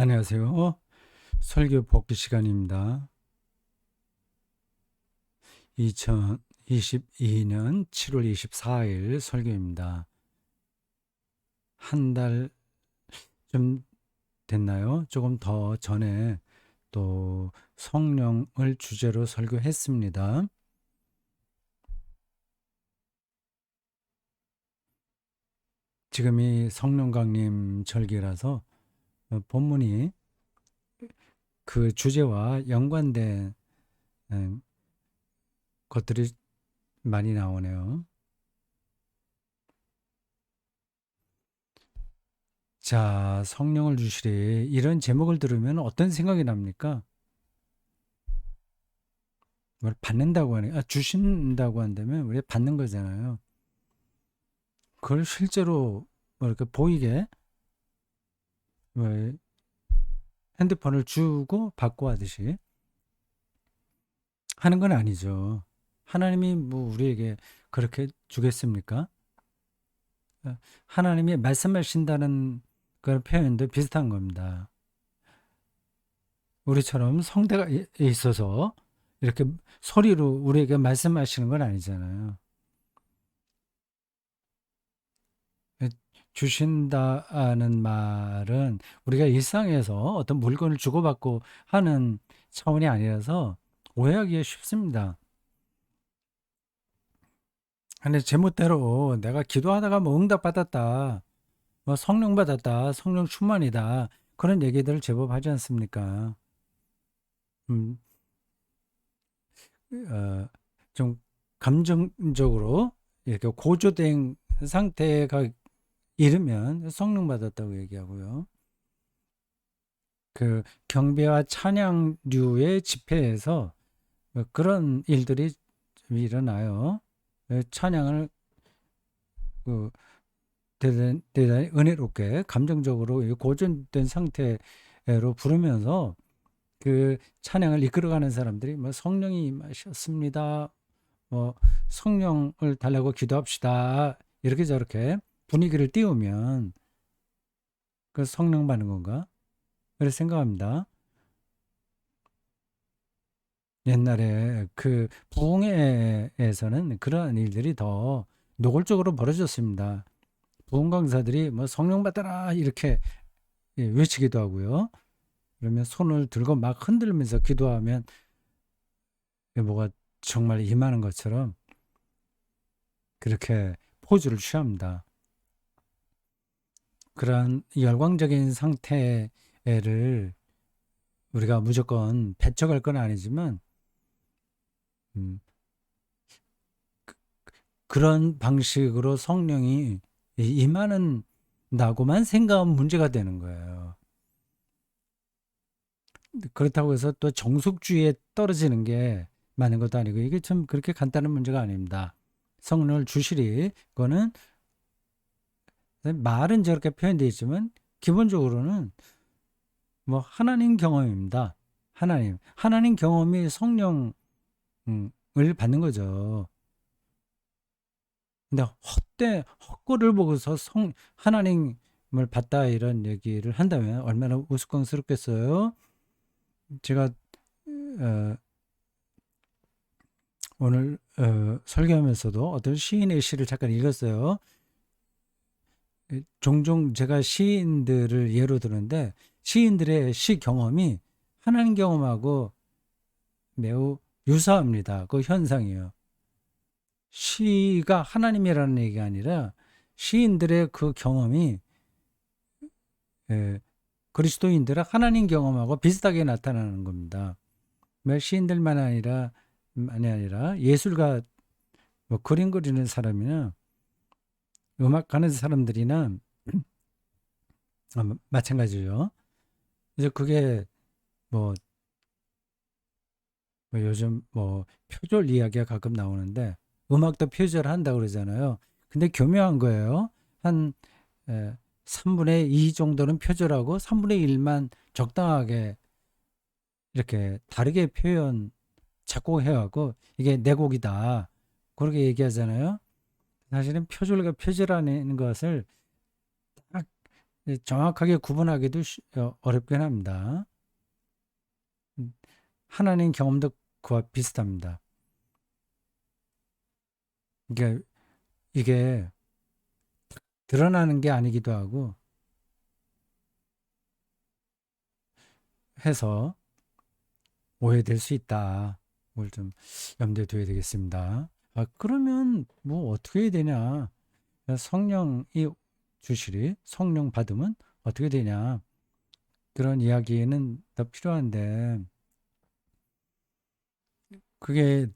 안녕하세요. 설교 복귀 시간입니다. 2022년 7월 24일 설교입니다. 한 달 좀 됐나요? 조금 더 전에 또 성령을 주제로 설교했습니다. 지금이 성령 강림 절기라서 본문이 그 주제와 연관된 것들이 많이 나오네요. 자, 성령을 주시리. 이런 제목을 들으면 어떤 생각이 납니까? 뭘 받는다고 하네. 주신다고 한다면 우리 받는 거잖아요. 그걸 실제로 뭐 이렇게 보이게 뭐 핸드폰을 주고 받고 하듯이 하는 건 아니죠. 하나님이 뭐 우리에게 그렇게 주겠습니까? 하나님이 말씀하신다는 그런 표현도 비슷한 겁니다. 우리처럼 성대가 있어서 이렇게 소리로 우리에게 말씀하시는 건 아니잖아요. 주신다는 말은 우리가 일상에서 어떤 물건을 주고받고 하는 차원이 아니라서 오해하기가 쉽습니다. 근데 제멋대로 내가 기도하다가 뭐 응답받았다, 뭐 성령 받았다, 성령 충만이다, 그런 얘기들을 제법 하지 않습니까? 음, 어, 좀 감정적으로 이렇게 고조된 상태가 이르면 성령 받았다고 얘기하고요. 그 경배와 찬양류의 집회에서 그런 일들이 좀 일어나요. 찬양을 그 대단히 은혜롭게 감정적으로 고전된 상태로 부르면서 그 찬양을 이끌어가는 사람들이 뭐 성령이 임하셨습니다. 뭐 성령을 달라고 기도합시다. 이렇게 저렇게 분위기를 띄우면 그 성령 받는 건가? 그렇게 생각합니다. 옛날에 그 부흥회에서는 그러한 일들이 더 노골적으로 벌어졌습니다. 부흥 강사들이 뭐 성령 받아라 이렇게 외치기도 하고요. 그러면 손을 들고 막 흔들면서 기도하면 뭐가 정말 임하는 것처럼 그렇게 포즈를 취합니다. 그러한 열광적인 상태를 우리가 무조건 배척할 건 아니지만 음, 그런 방식으로 성령이 임하는 나고만 생각하면 문제가 되는 거예요. 그렇다고 해서 또 정숙주의에 떨어지는 게 맞는 것도 아니고 이게 참 그렇게 간단한 문제가 아닙니다. 성령을 주시리 그거는 말은 저렇게 표현되어 있지만 기본적으로는 뭐 하나님 경험입니다. 하나님 경험이 성령을 받는 거죠. 근데 헛되를 보고서 하나님을 받다 이런 얘기를 한다면 얼마나 우스꽝스럽겠어요. 제가 어, 오늘 설교하면서도 어떤 시인의 시를 잠깐 읽었어요. 종종 제가 시인들을 예로 드는데 시인들의 시 경험이 하나님 경험하고 매우 유사합니다. 그 현상이에요. 시가 하나님이라는 얘기가 아니라 시인들의 그 경험이 그리스도인들은 하나님 경험하고 비슷하게 나타나는 겁니다. 시인들만 아니라 예술가 뭐 그림 그리는 사람이나 음악 하는 사람들이나 마찬가지죠. 이제 그게 뭐, 뭐 요즘 뭐 표절 이야기가 가끔 나오는데 음악도 표절한다 그러잖아요. 근데 교묘한 거예요. 한 3분의 2 정도는 표절하고 3분의 1만 적당하게 이렇게 다르게 작곡해갖고 이게 내 곡이다. 그렇게 얘기하잖아요. 사실은 표절과 표절하는 것을 딱 정확하게 구분하기도 어렵긴 합니다. 하나님 경험도 그와 비슷합니다. 이게 드러나는 게 아니기도 하고 해서 오해될 수 있다. 뭘 좀 염두에 둬야 되겠습니다. 그러면 뭐 어떻게 해야 되냐? 성령이 주시리 성령 받으면 어떻게 되냐? 그런 이야기는 더 필요한데 그게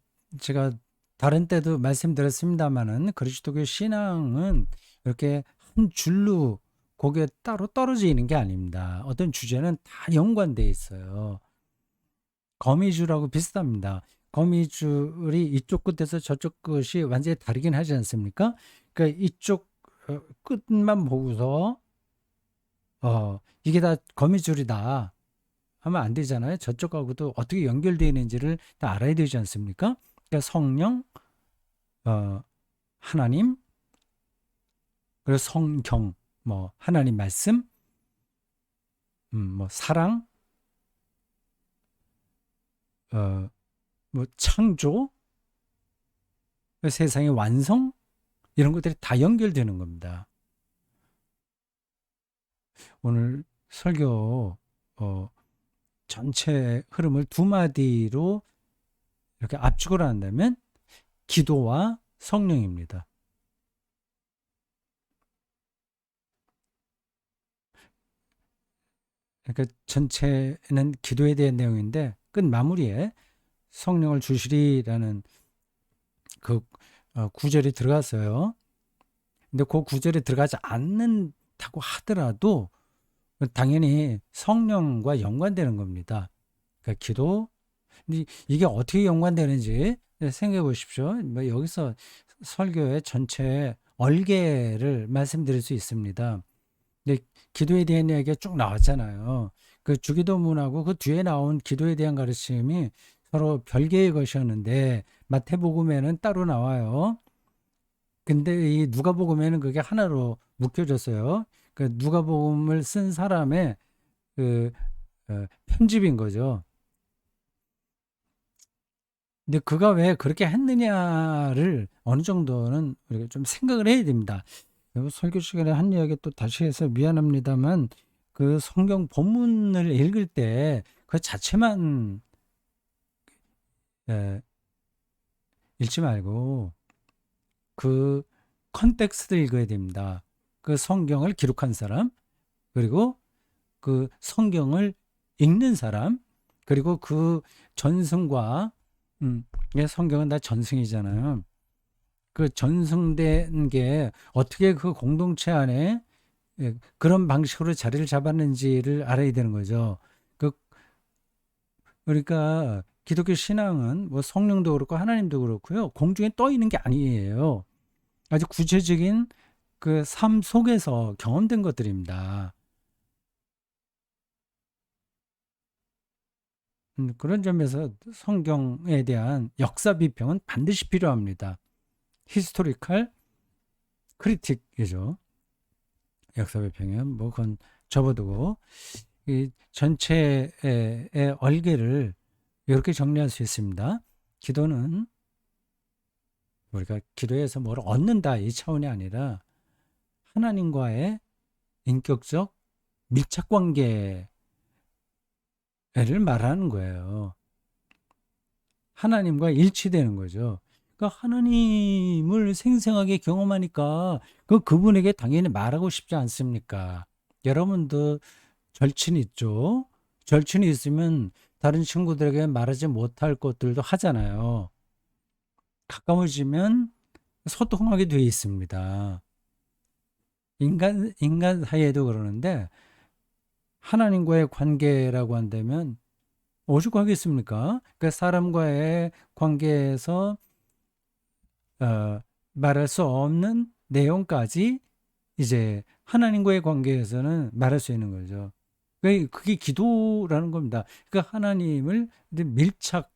제가 다른 때도 말씀드렸습니다마는 그리스도교 신앙은 이렇게 한 줄로 거기에 따로 떨어져 있는 게 아닙니다. 어떤 주제는 다 연관되어 있어요. 거미줄하고 비슷합니다. 거미줄이 이쪽 끝에서 저쪽 끝이 완전히 다르긴 하지 않습니까? 그러니까 이쪽 끝만 보고서 이게 다 거미줄이다 하면 안 되잖아요. 저쪽하고도 어떻게 연결되어 있는지를 다 알아야 되지 않습니까? 그러니까 성령, 어, 하나님, 그리고 성경, 뭐 하나님 말씀, 뭐 사랑, 어, 뭐 창조, 세상의 완성 이런 것들이 다 연결되는 겁니다. 오늘 설교 전체 흐름을 두 마디로 이렇게 압축을 한다면 기도와 성령입니다. 그러니까 전체는 기도에 대한 내용인데 끝 마무리에 성령을 주시리라는 그 구절이 들어갔어요. 근데 그 구절에 들어가지 않는다고 하더라도 당연히 성령과 연관되는 겁니다. 그러니까 기도, 이게 어떻게 연관되는지 생각해 보십시오. 뭐 여기서 설교의 전체 얼개를 말씀드릴 수 있습니다. 근데 기도에 대한 이야기가 쭉 나왔잖아요. 그 주기도문하고 그 뒤에 나온 기도에 대한 가르침이 서로 별개의 것이었는데 마태복음에는 따로 나와요. 근데 이 누가복음에는 그게 하나로 묶여졌어요. 그 누가복음을 쓴 사람의 그 편집인 거죠. 근데 그가 왜 그렇게 했느냐를 어느 정도는 우리가 좀 생각을 해야 됩니다. 설교 시간에 한 이야기 또 다시 해서 미안합니다만 그 성경 본문을 읽을 때 그 자체만 에, 읽지 말고 그 컨텍스트를 읽어야 됩니다. 그 성경을 기록한 사람, 그리고 그 성경을 읽는 사람, 그리고 그 전승과 예, 성경은 다 전승이잖아요. 그 전승된 게 어떻게 그 공동체 안에 그런 방식으로 자리를 잡았는지를 알아야 되는 거죠. 그 그러니까 기독교 신앙은 뭐 성령도 그렇고 하나님도 그렇고요. 공중에 떠 있는 게 아니에요. 아주 구체적인 그 삶 속에서 경험된 것들입니다. 그런 점에서 성경에 대한 역사 비평은 반드시 필요합니다. 히스토리컬 크리틱이죠. 역사 비평은 뭐 그건 접어두고 이 전체의 얼개를 이렇게 정리할 수 있습니다. 기도는 우리가 기도에서 뭘 얻는다 이 차원이 아니라 하나님과의 인격적 밀착 관계를 말하는 거예요. 하나님과 일치되는 거죠. 그러니까 하나님을 생생하게 경험하니까 그분에게 당연히 말하고 싶지 않습니까? 여러분도 절친이 있죠. 절친이 있으면 다른 친구들에게 말하지 못할 것들도 하잖아요. 가까워지면 소통하게 되어 있습니다. 인간 사이에도 그러는데 하나님과의 관계라고 한다면 오죽하겠습니까? 그 사람과의 관계에서 말할 수 없는 내용까지 이제 하나님과의 관계에서는 말할 수 있는 거죠. 그게 기도라는 겁니다. 그러니까 하나님을 밀착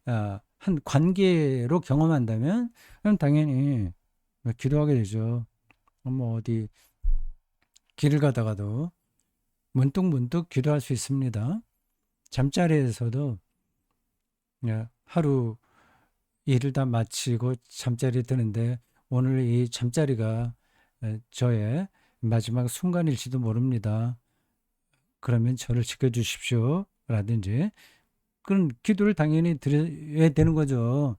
한 관계로 경험한다면 그럼 당연히 기도하게 되죠. 뭐 어디 길을 가다가도 문득문득 기도할 수 있습니다. 잠자리에서도 하루 일을 다 마치고 잠자리에 드는데 오늘 이 잠자리가 저의 마지막 순간일지도 모릅니다. 그러면 저를 지켜주십시오. 라든지 그런 기도를 당연히 드려야 되는 거죠.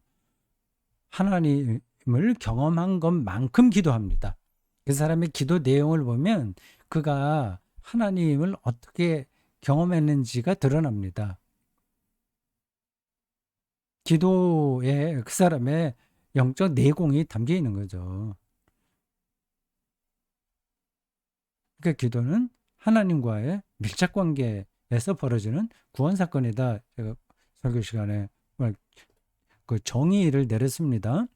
하나님을 경험한 것만큼 기도합니다. 그 사람의 기도 내용을 보면 그가 하나님을 어떻게 경험했는지가 드러납니다. 기도에 그 사람의 영적 내공이 담겨 있는 거죠. 그러니까 기도는 하나님과의 밀착 관계에서 벌어지는 구원 사건이다. 제가 설교 시간에 그 정의를 내렸습니다.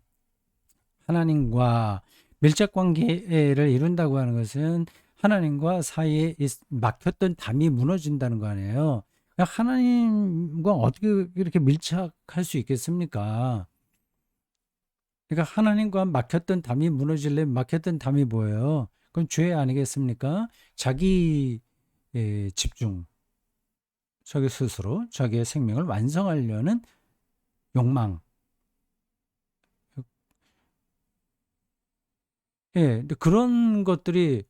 하나님과 밀착 관계를 이룬다고 하는 것은 하나님과 사이에 막혔던 담이 무너진다는 거 아니에요. 하나님과 어떻게 이렇게 밀착할 수 있겠습니까? 그러니까 하나님과 막혔던 담이 무너질래 막혔던 담이 뭐예요? 그건 죄 아니겠습니까? 자기 집중, 자기 스스로 자기의 생명을 완성하려는 욕망. 근데 그런 것들이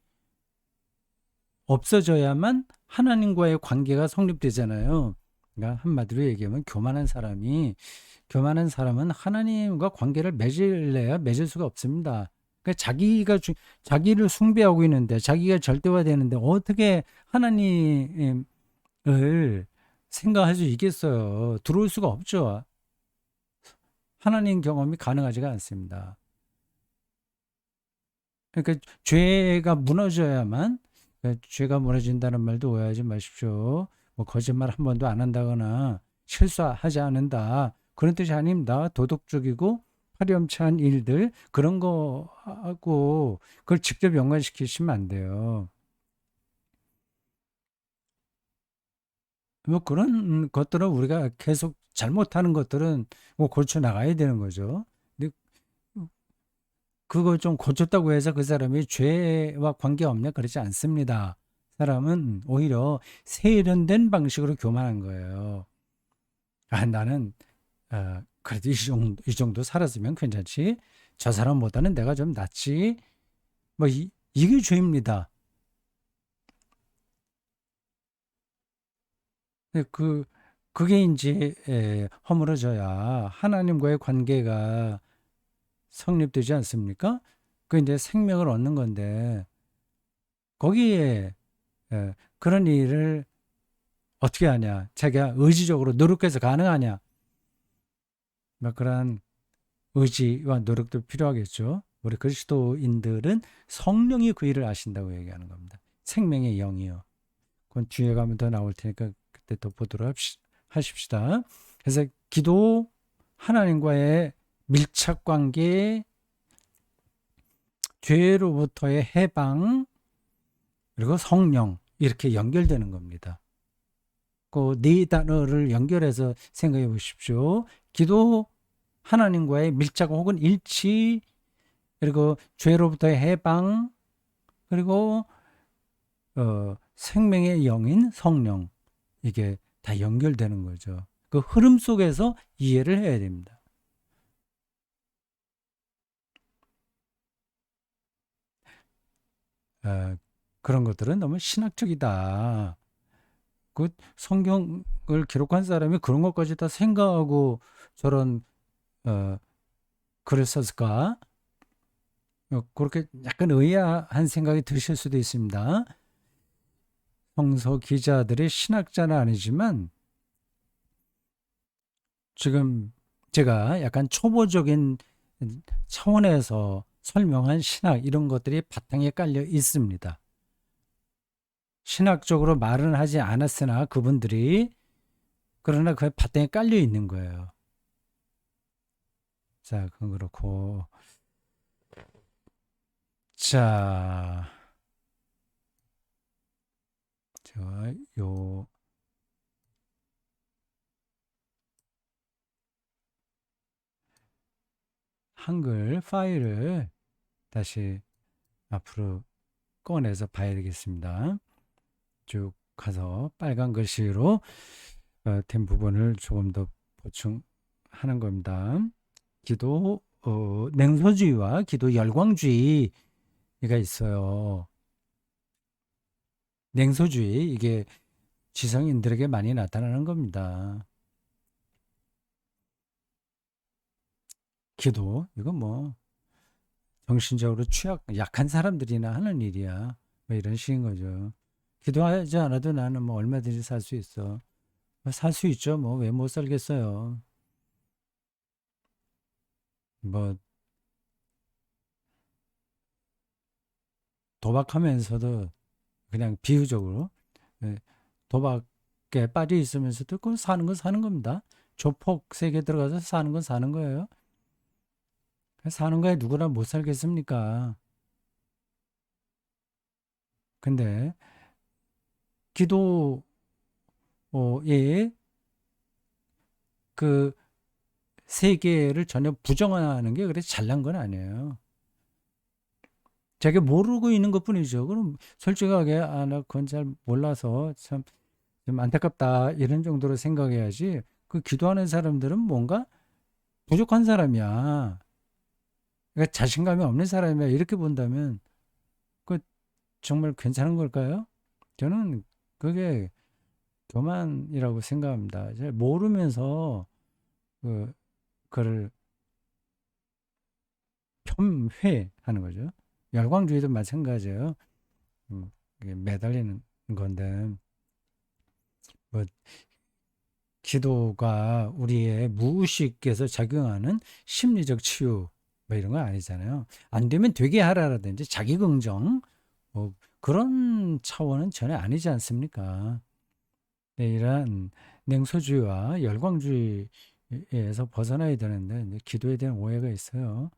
없어져야만 하나님과의 관계가 성립되잖아요. 그러니까 한마디로 얘기하면 교만한 사람은 하나님과 관계를 맺을래야 맺을 수가 없습니다. 그러니까 자기를 숭배하고 있는데 자기가 절대화되는데 어떻게 하나님을 생각할 수 있겠어요? 들어올 수가 없죠. 하나님 경험이 가능하지가 않습니다. 그러니까 죄가 무너진다는 말도 오해하지 마십시오. 뭐 거짓말 한 번도 안 한다거나 실수하지 않는다. 그런 뜻이 아닙니다. 도덕적이고 파렴치한 일들 그런 거 하고 그걸 직접 연관시키시면 안 돼요. 뭐 그런 것들은 우리가 계속 잘못하는 것들은 뭐 고쳐 나가야 되는 거죠. 근데 그거 좀 고쳤다고 해서 그 사람이 죄와 관계없냐? 그렇지 않습니다. 사람은 오히려 세련된 방식으로 교만한 거예요. 나는 그래도 이 정도 살았으면 괜찮지. 저 사람보다는 내가 좀 낫지. 뭐 이게 죄입니다. 근데 그게 이제 허물어져야 하나님과의 관계가 성립되지 않습니까? 그 이제 생명을 얻는 건데 거기에 그런 일을 어떻게 하냐? 자기가 의지적으로 노력해서 가능하냐? 뭐 그런 의지와 노력도 필요하겠죠. 우리 그리스도인들은 성령이 그 일을 아신다고 얘기하는 겁니다. 생명의 영이요. 그건 뒤에 가면 더 나올 테니까 그때 더 보도록 하십시다. 그래서 기도, 하나님과의 밀착 관계, 죄로부터의 해방, 그리고 성령 이렇게 연결되는 겁니다. 그 네 단어를 연결해서 생각해 보십시오. 기도, 하나님과의 밀착 혹은 일치, 그리고 죄로부터의 해방, 그리고 생명의 영인 성령 이게 다 연결되는 거죠. 그 흐름 속에서 이해를 해야 됩니다. 그런 것들은 너무 신학적이다. 그 성경을 기록한 사람이 그런 것까지 다 생각하고 저런 어, 글을 썼을까? 그렇게 약간 의아한 생각이 드실 수도 있습니다. 성서 기자들이 신학자는 아니지만 지금 제가 약간 초보적인 차원에서 설명한 신학 이런 것들이 바탕에 깔려 있습니다. 신학적으로 말은 하지 않았으나 그분들이 그러나 그 바탕에 깔려 있는 거예요. 자, 그건 그렇고 자, 요 한글 파일을 다시 앞으로 꺼내서 봐야 되겠습니다. 쭉 가서 빨간 글씨로 된 부분을 조금 더 보충하는 겁니다. 기도 냉소주의와 기도 열광주의가 있어요. 냉소주의, 이게 지성인들에게 많이 나타나는 겁니다. 기도, 이건 뭐 정신적으로 약한 사람들이나 하는 일이야. 뭐 이런 식인 거죠. 기도하지 않아도 나는 뭐 얼마든지 살 수 있어. 살 수 있죠. 뭐 왜 못 살겠어요. 뭐 도박하면서도 그냥 비유적으로, 예, 도박에 빠져 있으면서도 그건 사는 건 사는 겁니다. 조폭 세계 들어가서 사는 건 사는 거예요. 사는 거에 누구나 못 살겠습니까? 근데 기도의 그 세계를 전혀 부정하는 게 그래 잘난 건 아니에요. 자기가 모르고 있는 것 뿐이죠. 그럼 솔직하게, 나 그건 잘 몰라서 참 좀 안타깝다, 이런 정도로 생각해야지. 그 기도하는 사람들은 뭔가 부족한 사람이야. 그러니까 자신감이 없는 사람이야. 이렇게 본다면 그 정말 괜찮은 걸까요? 저는 그게 교만이라고 생각합니다. 잘 모르면서 그걸 폄훼하는 거죠. 열광주의도 마찬가지예요. 이게 매달리는 건데, 뭐 기도가 우리의 무의식에서 작용하는 심리적 치유 뭐 이런 건 아니잖아요. 안 되면 되게 하라라든지 자기 긍정, 뭐 그런 차원은 전혀 아니지 않습니까? 네, 이러한 냉소주의와 열광주의에서 벗어나야 되는데 이제 기도에 대한 오해가 있어요.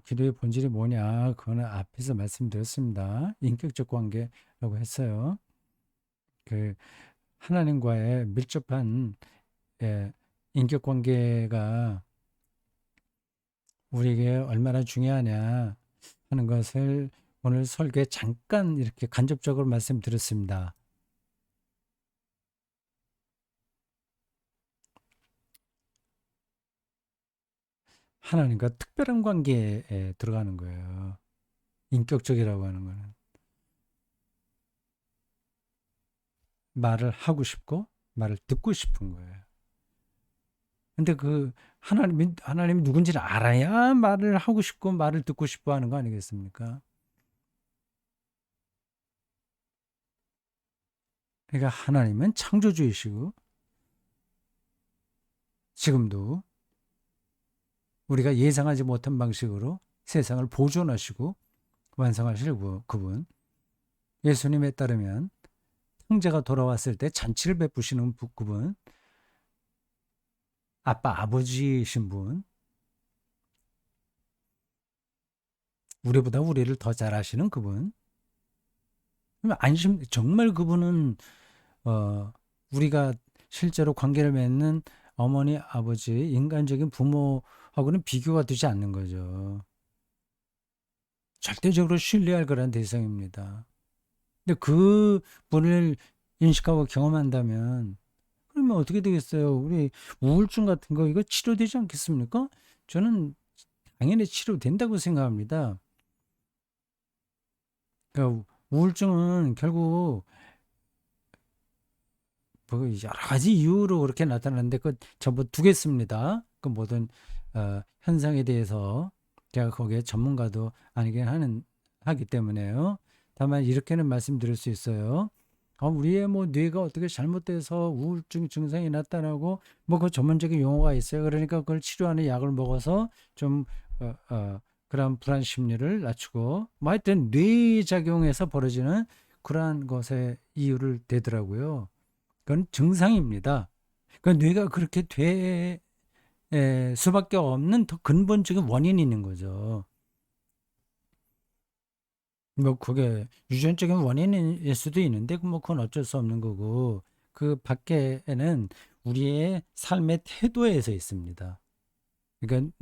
기도의 본질이 뭐냐? 그거는 앞에서 말씀드렸습니다. 인격적 관계라고 했어요. 그 하나님과의 밀접한, 예, 인격 관계가 우리에게 얼마나 중요하냐 하는 것을 오늘 설교에 잠깐 이렇게 간접적으로 말씀드렸습니다. 하나님과 특별한 관계에 들어가는 거예요. 인격적이라고 하는 거는 말을 하고 싶고 말을 듣고 싶은 거예요. 근데 그 하나님이 누군지를 알아야 말을 하고 싶고 말을 듣고 싶어 하는 거 아니겠습니까? 그러니까 하나님은 창조주이시고 지금도 우리가 예상하지 못한 방식으로 세상을 보존하시고 완성하실 그분, 예수님에 따르면 형제가 돌아왔을 때 잔치를 베푸시는 그분, 아버지이신 분, 우리보다 우리를 더 잘 아시는 그분. 정말 그분은 우리가 실제로 관계를 맺는 어머니, 아버지, 인간적인 부모하고는 비교가 되지 않는 거죠. 절대적으로 신뢰할 그런 대상입니다. 근데 그 분을 인식하고 경험한다면 그러면 어떻게 되겠어요? 우리 우울증 같은 거 이거 치료되지 않겠습니까? 저는 당연히 치료된다고 생각합니다. 그러니까 우울증은 결국 뭐 여러 가지 이유로 그렇게 나타나는데 그 전부 두겠습니다. 그 모든 현상에 대해서 제가 거기에 전문가도 아니긴 하기 때문에요. 다만 이렇게는 말씀드릴 수 있어요. 우리의 뭐 뇌가 어떻게 잘못돼서 우울증 증상이 나타나고 뭐 그 전문적인 용어가 있어요. 그러니까 그걸 치료하는 약을 먹어서 좀 그런 불안 심리를 낮추고 뭐 하여튼 뇌 작용에서 벌어지는 그러한 것에 이유를 대더라고요. 그건 증상입니다. 그 뇌가 그렇게 돼 수밖에 없는 더 근본적인 원인이 있는 거죠. 뭐 그게 유전적인 원인일 수도 있는데 뭐 그건 어쩔 수 없는 거고 그 밖에는 우리의 삶의 태도에서 있습니다. 그러니까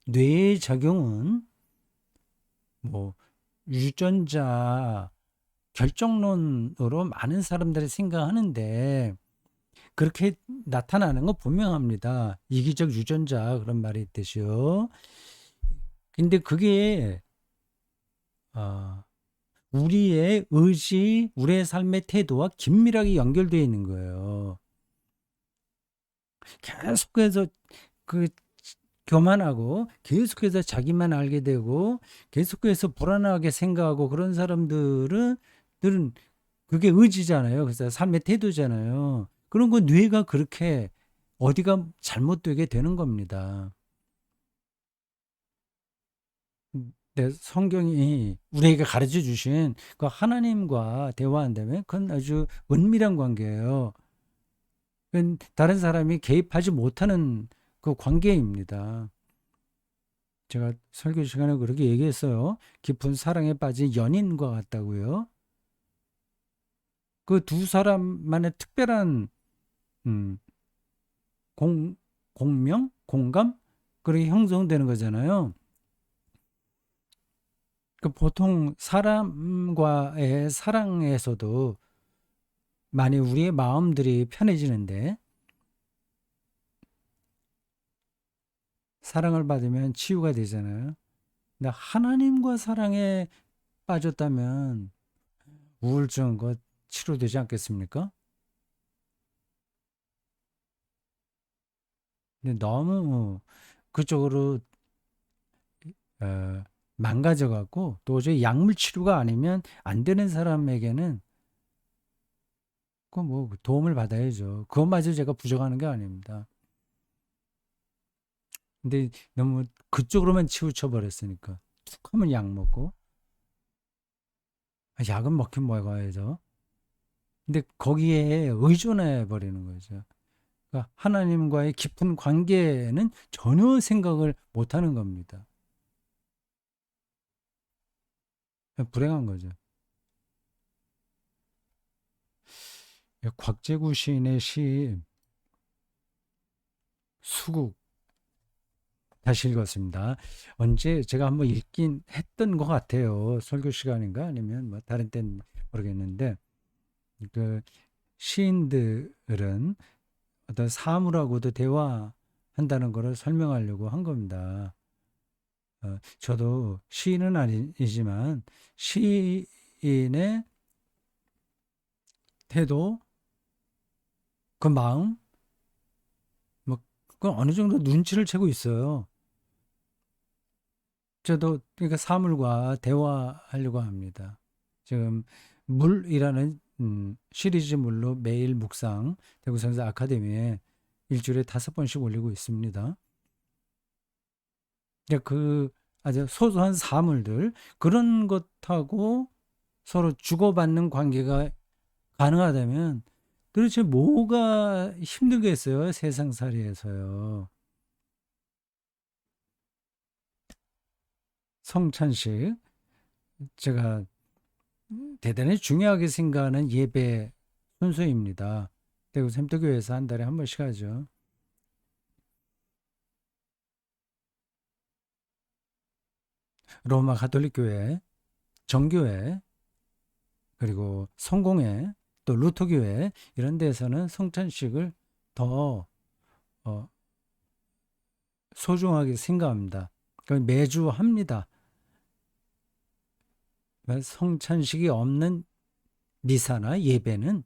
뇌의 작용은 뭐 유전자 결정론으로 많은 사람들이 생각하는데 그렇게 나타나는 건 분명합니다. 이기적 유전자 그런 말이 있듯이요. 근데 그게 어, 우리의 의지, 우리의 삶의 태도와 긴밀하게 연결되어 있는 거예요. 계속해서 그 교만하고 계속해서 자기만 알게 되고 계속해서 불안하게 생각하고 그런 사람들은 그게 의지잖아요. 그래서 삶의 태도잖아요. 그런 거 뇌가 그렇게 어디가 잘못되게 되는 겁니다. 네, 성경이 우리에게 가르쳐 주신 그 하나님과 대화한다면 그건 아주 은밀한 관계예요. 그건 다른 사람이 개입하지 못하는 그 관계입니다. 제가 설교 시간에 그렇게 얘기했어요. 깊은 사랑에 빠진 연인과 같다고요. 그 두 사람만의 특별한 음, 공, 공명, 공감 그렇게 형성되는 거잖아요. 그 보통 사람과의 사랑에서도 많이 우리의 마음들이 편해지는데 사랑을 받으면 치유가 되잖아요. 근데 하나님과 사랑에 빠졌다면 우울증 그 치료되지 않겠습니까? 근데 너무 그쪽으로 어, 망가져 갖고 도저히 약물 치료가 아니면 안 되는 사람에게는 그 뭐 도움을 받아야죠. 그것마저 제가 부정하는 게 아닙니다. 근데 너무 그쪽으로만 치우쳐 버렸으니까 툭 하면 약 먹고 약은 먹긴 먹어야죠. 근데 거기에 의존해 버리는 거죠. 그러니까 하나님과의 깊은 관계는 전혀 생각을 못 하는 겁니다. 불행한 거죠. 곽재구 시인의 시 수국 다시 읽었습니다. 언제 제가 한번 읽긴 했던 것 같아요. 설교 시간인가 아니면 뭐 다른 때는 모르겠는데 그 시인들은 어떤 사물하고도 대화한다는 것을 설명하려고 한 겁니다. 저도 시인은 아니지만 시인의 태도, 그 마음, 뭐 그건 어느 정도 눈치를 채고 있어요. 저도 그러니까 사물과 대화하려고 합니다. 지금 물이라는 시리즈물로 매일 묵상 대구선서 아카데미에 일주일에 5번씩 올리고 있습니다. 그 아주 소소한 사물들 그런 것하고 서로 주고받는 관계가 가능하다면 도대체 뭐가 힘들겠어요? 세상살이에서요. 성찬식 제가 대단히 중요하게 생각하는 예배 순서입니다. 대구 샘터교회에서 한 달에 한 번씩 하죠. 로마 가톨릭 교회, 정교회, 그리고 성공회, 또 루터교회 이런 데서는 성찬식을 더 어, 소중하게 생각합니다. 매주 합니다. 성찬식이 없는 미사나 예배는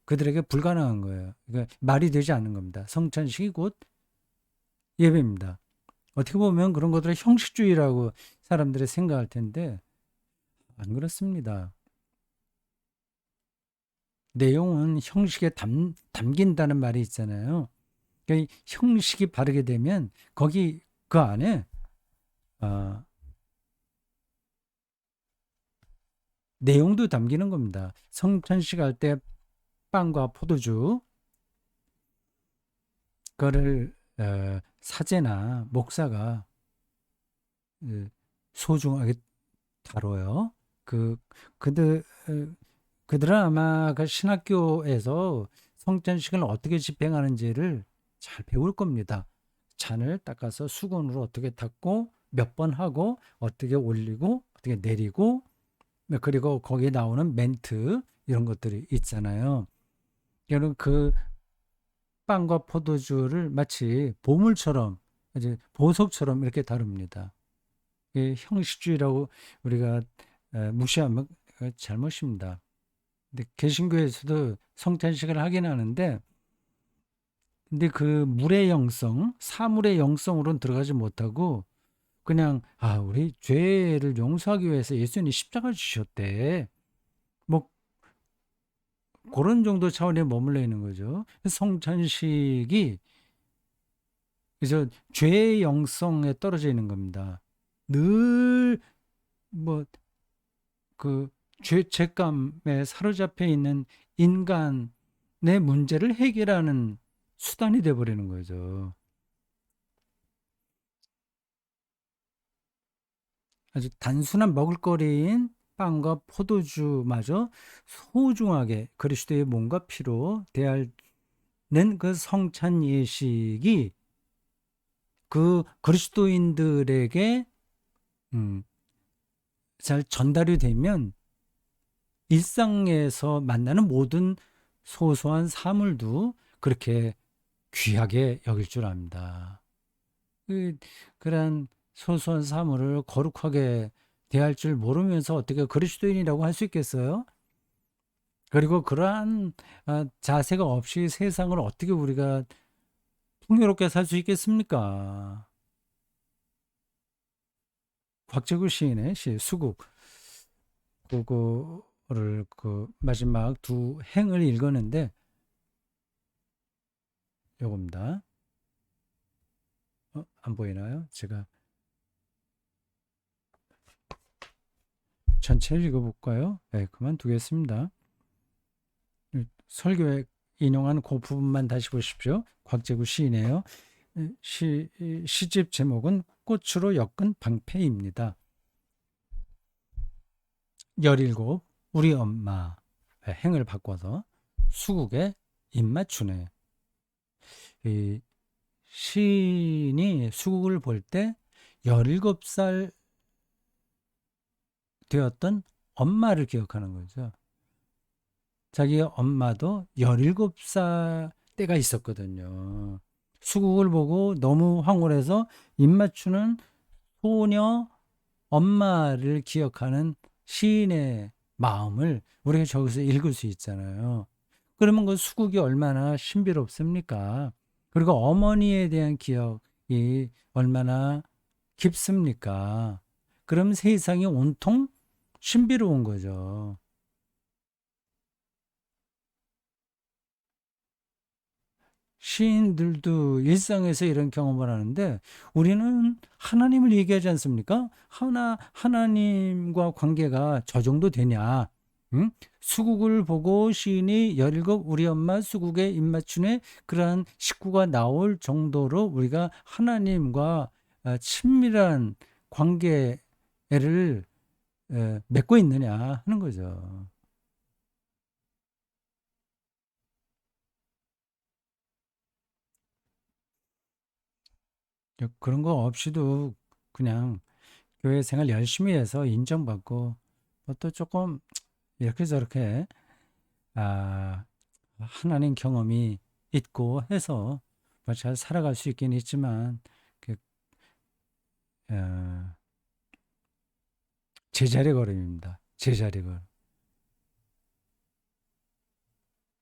그들에게 불가능한 거예요. 그러니까 말이 되지 않는 겁니다. 성찬식이 곧 예배입니다. 어떻게 보면 그런 것들을 형식주의라고 사람들이 생각할 텐데 안 그렇습니다. 내용은 형식에 담긴다는 말이 있잖아요. 그러니까 형식이 바르게 되면 거기 그 안에 어, 내용도 담기는 겁니다. 성찬식 할 때 빵과 포도주 그거를 사제나 목사가 어, 소중하게 다뤄요. 그 그들 그들은 아마 그 신학교에서 성찬식을 어떻게 집행하는지를 잘 배울 겁니다. 잔을 닦아서 수건으로 어떻게 닦고 몇 번 하고 어떻게 올리고 어떻게 내리고, 그리고 거기에 나오는 멘트 이런 것들이 있잖아요. 여러분 그 빵과 포도주를 마치 보물처럼, 이제 보석처럼 이렇게 다룹니다. 이 형식주의라고 우리가 무시하면 잘못입니다. 근데 개신교에서도 성찬식을 하긴 하는데, 근데 그 물의 영성, 사물의 영성으로는 들어가지 못하고 그냥 우리 죄를 용서하기 위해서 예수님이 십자가 지셨대. 뭐 그런 정도 차원에 머물러 있는 거죠. 성찬식이 그래서 죄의 영성에 떨어져 있는 겁니다. 늘 뭐 그 죄책감에 사로잡혀 있는 인간의 문제를 해결하는 수단이 돼 버리는 거죠. 아주 단순한 먹을거리인 빵과 포도주마저 소중하게 그리스도의 몸과 피로 대하는 그 성찬 예식이 그 그리스도인들에게 음, 잘 전달이 되면 일상에서 만나는 모든 소소한 사물도 그렇게 귀하게 여길 줄 압니다. 그런 소소한 사물을 거룩하게 대할 줄 모르면서 어떻게 그리스도인이라고 할 수 있겠어요? 그리고 그러한 자세가 없이 세상을 어떻게 우리가 풍요롭게 살 수 있겠습니까? 곽재구 시인의 시 수국, 그거를 그 마지막 두 행을 읽었는데 요겁니다. 안 보이나요? 제가 전체를 읽어볼까요? 네, 그만두겠습니다. 설교에 인용한 그 부분만 다시 보십시오. 곽재구 시인이에요. 시집 제목은 꽃으로 엮은 방패입니다. 17 우리 엄마 행을 바꿔서 수국에 입맞추네. 이 시인이 수국을 볼 때 17살 되었던 엄마를 기억하는 거죠. 자기 엄마도 17살 때가 있었거든요. 수국을 보고 너무 황홀해서 입맞추는 소녀 엄마를 기억하는 시인의 마음을 우리가 저기서 읽을 수 있잖아요. 그러면 그 수국이 얼마나 신비롭습니까? 그리고 어머니에 대한 기억이 얼마나 깊습니까? 그럼 세상이 온통 신비로운 거죠. 시인들도 일상에서 이런 경험을 하는데 우리는 하나님을 얘기하지 않습니까? 하나님과 관계가 저 정도 되냐? 응? 수국을 보고 시인이 17 우리 엄마 수국에 입맞추네 그러한 식구가 나올 정도로 우리가 하나님과 친밀한 관계를 맺고 있느냐 하는 거죠. 그런 거 없이도 그냥 교회 생활 열심히 해서 인정받고 또 조금 이렇게 저렇게 아, 하나님 경험이 있고 해서 뭐잘 살아갈 수 있긴 있지만 그, 어, 제자리 걸음입니다. 제자리 걸음.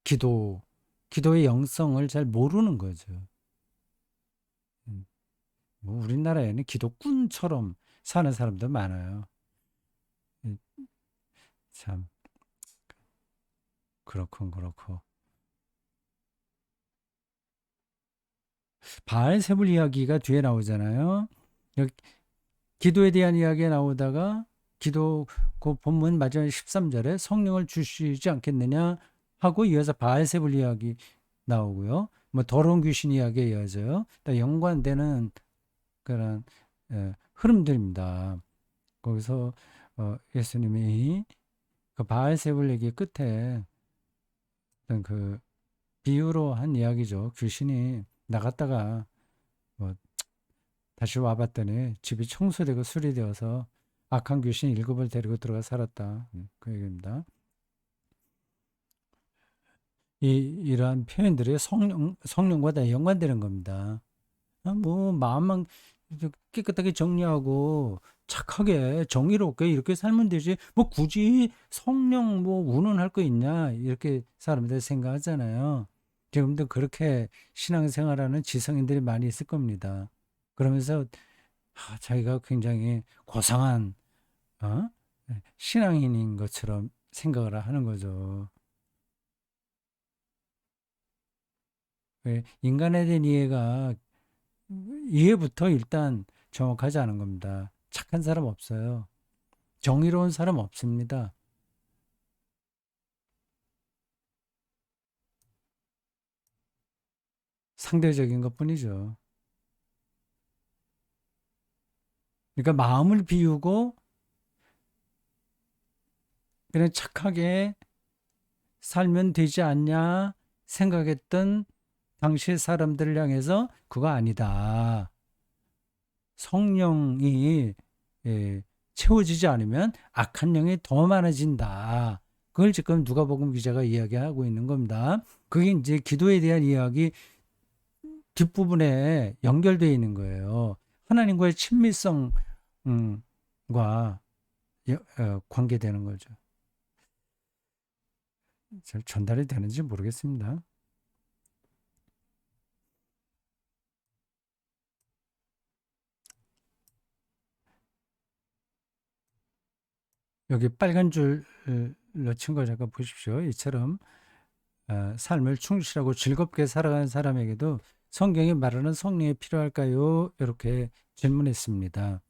기도, 기도의 영성을 잘 모르는 거죠. 음, 뭐 우리나라에는 기도꾼처럼 사는 사람도 많아요. 음, 참 그렇군 그렇고 바알세불 이야기가 뒤에 나오잖아요. 여기 기도에 대한 이야기가 나오다가 기도 그 본문 마지막 13절에 성령을 주시지 않겠느냐 하고 이어서 바알세불 이야기 나오고요. 뭐 더러운 귀신 이야기에 이어져요. 연관되는 그런 흐름들입니다. 거기서 예수님이 그 바알세불 얘기 끝에 어떤 그 비유로 한 이야기죠. 귀신이 나갔다가 뭐 다시 와봤더니 집이 청소되고 수리되어서 악한 귀신 7을 데리고 들어가 살았다. 그 얘기입니다. 이러한 표현들이 성령과 다 연관되는 겁니다. 뭐 마음만 깨끗하게 정리하고 착하게 정의롭게 이렇게 살면 되지. 뭐 굳이 성령 뭐 운운할 거 있냐 이렇게 사람들이 생각하잖아요. 지금도 그렇게 신앙생활하는 지성인들이 많이 있을 겁니다. 그러면서 자기가 굉장히 고상한 어? 신앙인인 것처럼 생각을 하는 거죠. 인간에 대한 이해부터 일단 정확하지 않은 겁니다. 착한 사람 없어요. 정의로운 사람 없습니다. 상대적인 것뿐이죠. 그러니까 마음을 비우고 그냥 착하게 살면 되지 않냐 생각했던 당시의 사람들을 향해서 그거 아니다. 성령이 채워지지 않으면 악한 영이 더 많아진다. 그걸 지금 누가복음 기자가 이야기하고 있는 겁니다. 그게 이제 기도에 대한 이야기 뒷부분에 연결되어 있는 거예요. 하나님과의 친밀성과 관계되는 거죠. 잘 전달이 되는지 모르겠습니다. 여기 빨간 줄로 친 거 잠깐 보십시오. 이처럼 삶을 충실하고 즐겁게 살아가는 사람에게도 성경이 말하는 성령이 필요할까요? 이렇게 질문했습니다.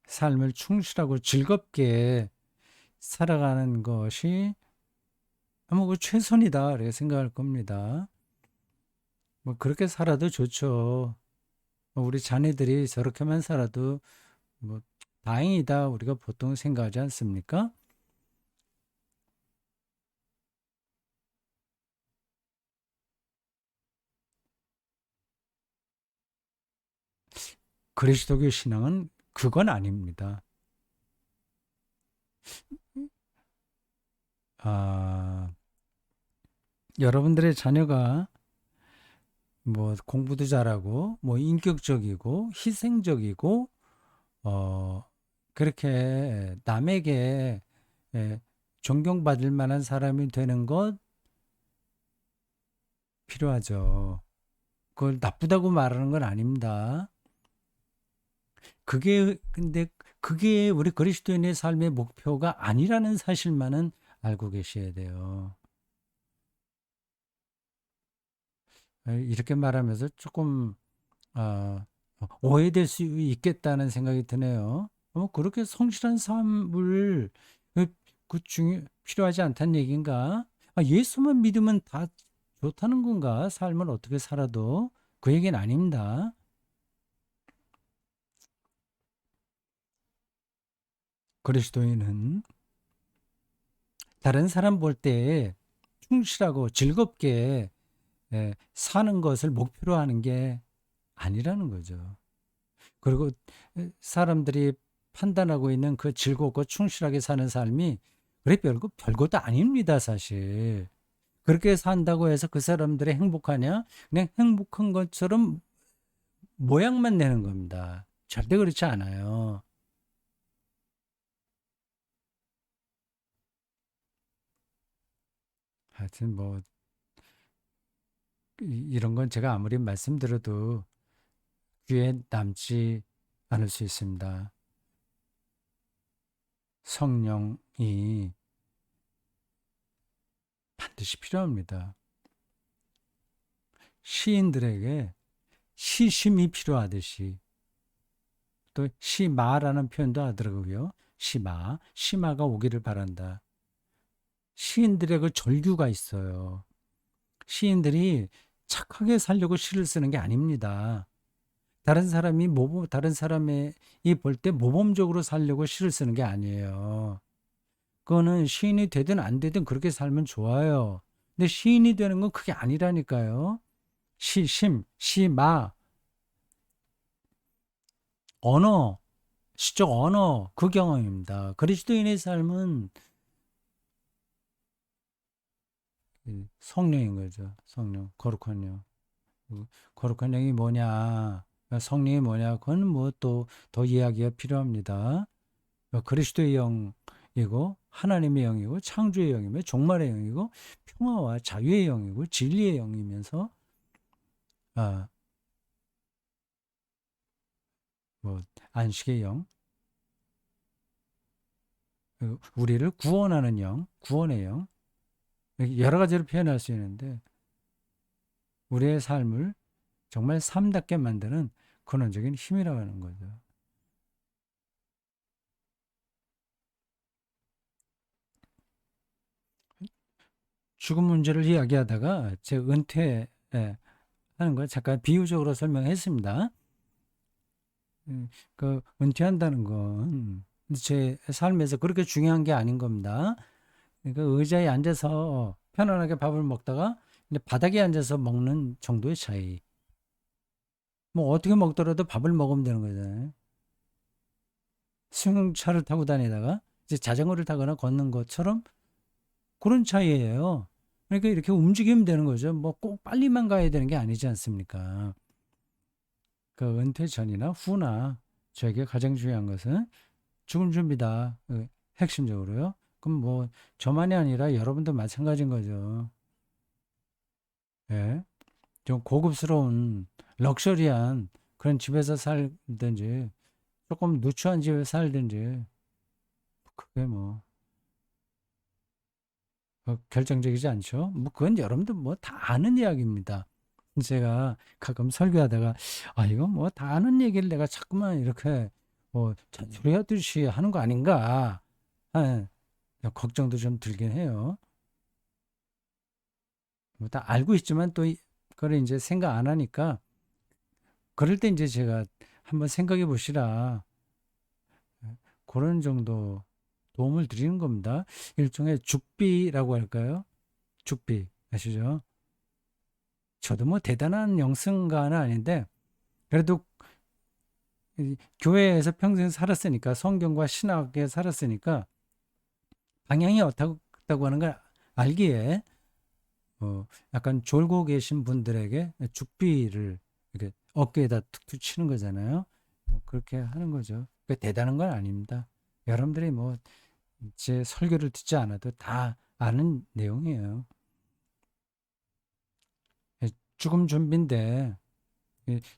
삶을 충실하고 즐겁게 살아가는 것이 뭐 최선이다 이렇게 생각할 겁니다. 뭐 그렇게 살아도 좋죠. 우리 자녀들이 저렇게만 살아도 뭐 다행이다 우리가 보통 생각하지 않습니까? 그리스도교 신앙은 그건 아닙니다. 아, 여러분들의 자녀가 뭐 공부도 잘하고 뭐 인격적이고 희생적이고 어 그렇게 남에게 예, 존경받을 만한 사람이 되는 것 필요하죠. 그걸 나쁘다고 말하는 건 아닙니다. 근데 그게 우리 그리스도인의 삶의 목표가 아니라는 사실만은 알고 계셔야 돼요. 이렇게 말하면서 조금 아, 오해될 수 있겠다는 생각이 드네요. 그렇게 성실한 삶을 그, 필요하지 않다는 얘기인가? 예수만 믿으면 다 좋다는 건가? 삶을 어떻게 살아도 그 얘기는 아닙니다. 그리스도인은 다른 사람 볼 때 충실하고 즐겁게 사는 것을 목표로 하는 게 아니라는 거죠. 그리고 사람들이 판단하고 있는 그 즐겁고 충실하게 사는 삶이 그래 별것도 아닙니다, 사실. 그렇게 산다고 해서 그 사람들이 행복하냐? 그냥 행복한 것처럼 모양만 내는 겁니다. 절대 그렇지 않아요. 하여튼 뭐 이런 건 제가 아무리 말씀드려도 귀에 남지 않을 수 있습니다. 성령이 반드시 필요합니다. 시인들에게 시심이 필요하듯이 또 시마라는 표현도 하더라고요. 시마가 오기를 바란다. 시인들의 그 절규가 있어요. 시인들이 착하게 살려고 시를 쓰는 게 아닙니다. 다른 사람이 볼 때 모범적으로 살려고 시를 쓰는 게 아니에요. 그거는 시인이 되든 안 되든 그렇게 살면 좋아요. 근데 시인이 되는 건 그게 아니라니까요. 시마, 언어, 시적 언어, 그 경험입니다. 그리스도인의 삶은 성령인 거죠. 성령, 거룩한 영. 거룩한 영이 뭐냐, 성령이 뭐냐, 그건 뭐 또 더 이야기가 필요합니다. 그리스도의 영이고, 하나님의 영이고, 창조의 영이며, 종말의 영이고, 평화와 자유의 영이고, 진리의 영이면서, 아, 뭐, 안식의 영, 우리를 구원하는 영, 구원의 영, 여러 가지로 표현할 수 있는데, 우리의 삶을 정말 삶답게 만드는 근원적인 힘이라고 하는 거죠. 죽음 문제를 이야기하다가 제 은퇴 하는 거 잠깐 비유적으로 설명했습니다. 그 은퇴한다는 건 제 삶에서 그렇게 중요한 게 아닌 겁니다. 그러니까 의자에 앉아서 편안하게 밥을 먹다가 이제 바닥에 앉아서 먹는 정도의 차이. 뭐 어떻게 먹더라도 밥을 먹으면 되는 거잖아요. 승용차를 타고 다니다가 이제 자전거를 타거나 걷는 것처럼 그런 차이예요. 그러니까 이렇게 움직이면 되는 거죠. 뭐 꼭 빨리만 가야 되는 게 아니지 않습니까? 그 은퇴 전이나 후나 저에게 가장 중요한 것은 죽음 준비다. 핵심적으로요. 그럼 뭐 저만이 아니라 여러분도 마찬가지인 거죠. 예. 좀 고급스러운 럭셔리한 그런 집에서 살든지 조금 누추한 집에 살든지 그게 뭐 결정적이지 않죠. 뭐 그건 여러분들 뭐 다 아는 이야기입니다. 제가 가끔 설교하다가 이거 뭐 다 아는 얘기를 내가 자꾸만 이렇게 뭐 잔소리하듯이 하는 거 아닌가 하는 걱정도 좀 들긴 해요. 뭐 다 알고 있지만 또 그걸 이제 생각 안 하니까 그럴 때 이제 제가 한번 생각해 보시라 그런 정도 도움을 드리는 겁니다. 일종의 죽비라고 할까요? 죽비 아시죠? 저도 뭐 대단한 영성가는 아닌데 그래도 교회에서 평생 살았으니까 성경과 신학에 살았으니까 방향이 어떻다고 하는 걸 알기에 약간 졸고 계신 분들에게 죽비를 이렇게 어깨에다 툭툭 치는 거잖아요. 그렇게 하는 거죠. 대단한 건 아닙니다. 여러분들이 뭐 제 설교를 듣지 않아도 다 아는 내용이에요. 죽음 준비인데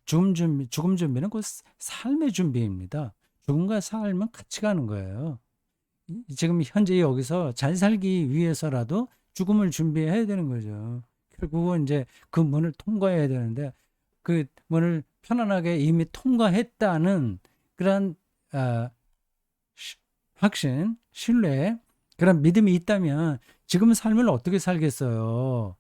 죽음 준비는 그 삶의 준비입니다. 죽음과 삶은 같이 가는 거예요. 지금 현재 여기서 잘 살기 위해서라도 죽음을 준비해야 되는 거죠. 결국은 이제 그 문을 통과해야 되는데 그 문을 편안하게 이미 통과했다는 그런 아, 확신, 신뢰, 그런 믿음이 있다면 지금 삶을 어떻게 살겠어요?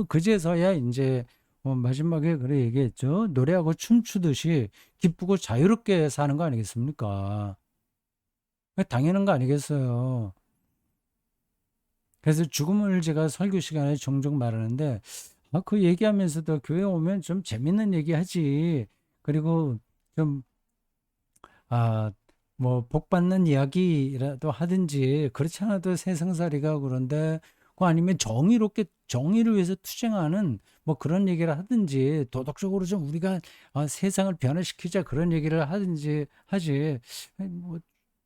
그제서야 이제 마지막에 그래 얘기했죠. 노래하고 춤추듯이 기쁘고 자유롭게 사는 거 아니겠습니까? 당연한 거 아니겠어요. 그래서 죽음을 제가 설교 시간에 종종 말하는데 그 얘기하면서도 교회 오면 좀 재밌는 얘기 하지. 그리고 좀 아, 뭐, 복 받는 이야기라도 하든지, 그렇지 않아도 세상살이가 그런데, 그 아니면 정의를 위해서 투쟁하는 뭐 그런 얘기를 하든지, 도덕적으로 좀 우리가 세상을 변화시키자 그런 얘기를 하든지 하지, 뭐,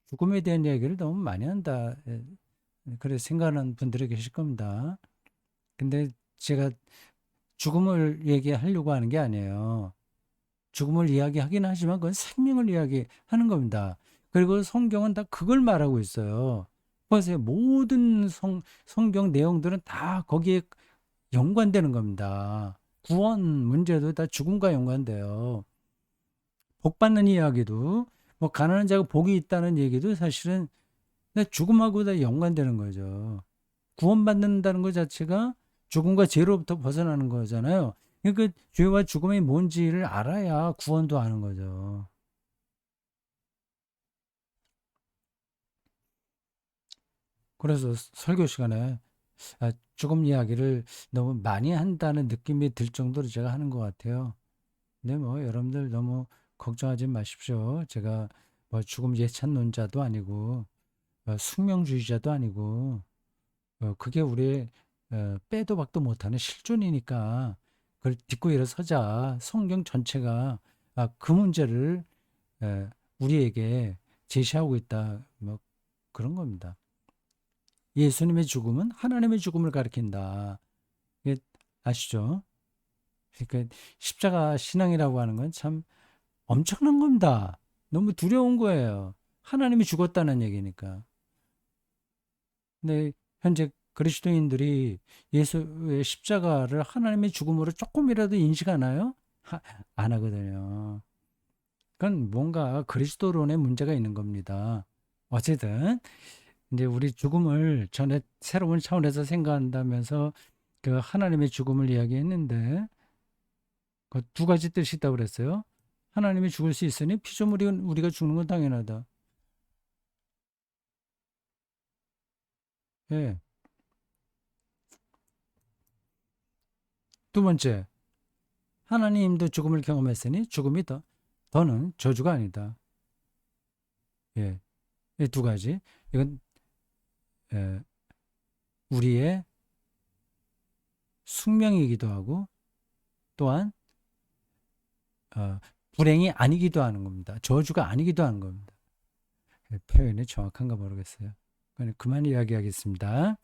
죽음에 대한 얘기를 너무 많이 한다. 그래 생각하는 분들이 계실 겁니다. 근데 제가 죽음을 얘기하려고 하는 게 아니에요. 죽음을 이야기하긴 하지만 그건 생명을 이야기하는 겁니다. 그리고 성경은 다 그걸 말하고 있어요. 보세요. 모든 성경 내용들은 다 거기에 연관되는 겁니다. 구원 문제도 다 죽음과 연관돼요. 복 받는 이야기도 뭐 가난한 자가 복이 있다는 얘기도 사실은 죽음하고 다 연관되는 거죠. 구원받는다는 것 자체가 죽음과 죄로부터 벗어나는 거잖아요. 그러니까 죄와 죽음이 뭔지를 알아야 구원도 아는 거죠. 그래서 설교 시간에 죽음 이야기를 너무 많이 한다는 느낌이 들 정도로 제가 하는 것 같아요. 근데 뭐 여러분들 너무 걱정하지 마십시오. 제가 뭐 죽음 예찬론자도 아니고 숙명주의자도 아니고 그게 우리 빼도 박도 못하는 실존이니까 그걸 딛고 일어서자. 성경 전체가 그 문제를 에, 우리에게 제시하고 있다. 뭐 그런 겁니다. 예수님의 죽음은 하나님의 죽음을 가리킨다. 이게 아시죠? 그러니까 십자가 신앙이라고 하는 건 참 엄청난 겁니다. 너무 두려운 거예요. 하나님이 죽었다는 얘기니까. 근데 현재 그리스도인들이 예수의 십자가를 하나님의 죽음으로 조금이라도 인식하나요? 안 하거든요. 그건 뭔가 그리스도론의 문제가 있는 겁니다. 어쨌든 이제 우리 죽음을 전에 새로운 차원에서 생각한다면서 그 하나님의 죽음을 이야기했는데 그 두 가지 뜻이 있다고 그랬어요. 하나님이 죽을 수 있으니 피조물이 우리가 죽는 건 당연하다. 예. 두 번째, 하나님도 죽음을 경험했으니 죽음이 더는 저주가 아니다. 예. 이 두 가지. 이건 예, 우리의 숙명이기도 하고 또한 어, 불행이 아니기도 하는 겁니다. 저주가 아니기도 하는 겁니다. 예, 표현이 정확한가 모르겠어요. 그만 이야기하겠습니다.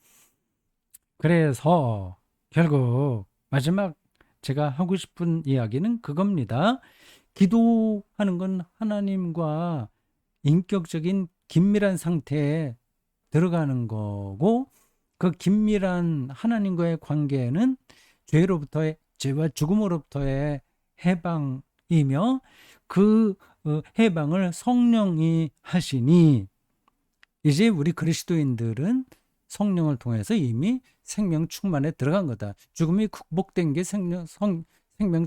그래서 결국 마지막 제가 하고 싶은 이야기는 그겁니다. 기도하는 건 하나님과 인격적인 긴밀한 상태에 들어가는 거고 그 긴밀한 하나님과의 관계는 죄와 죽음으로부터의 해방이며 그 해방을 성령이 하시니 이제 우리 그리스도인들은 성령을 통해서 이미 생명 충만에 들어간 거다. 죽음이 극복된 게 생명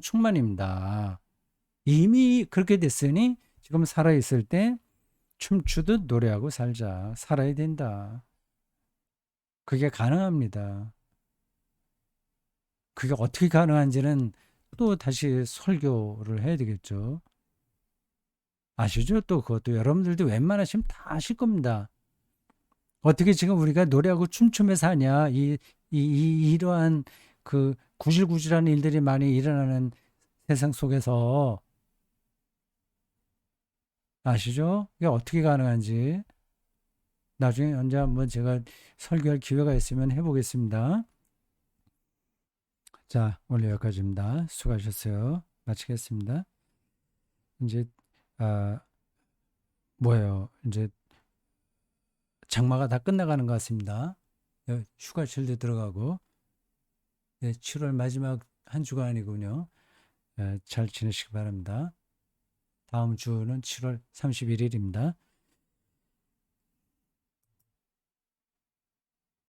충만입니다. 이미 그렇게 됐으니 지금 살아있을 때 춤추듯 노래하고 살자. 살아야 된다. 그게 가능합니다. 그게 어떻게 가능한지는 또 다시 설교를 해야 되겠죠. 아시죠? 또 그것도 여러분들도 웬만하시면 다 아실 겁니다. 어떻게 지금 우리가 노래하고 춤추며 사냐? 이러한 그 구질구질한 일들이 많이 일어나는 세상 속에서 아시죠? 이게 어떻게 가능한지 나중에 언제 한번 제가 설교할 기회가 있으면 해보겠습니다. 자, 오늘 여기까지입니다. 수고하셨어요. 마치겠습니다. 이제 아, 뭐예요? 이제 장마가 다 끝나가는 것 같습니다. 휴가철도 들어가고 7월 마지막 한 주간이군요. 잘 지내시기 바랍니다. 다음 주는 7월 31일입니다.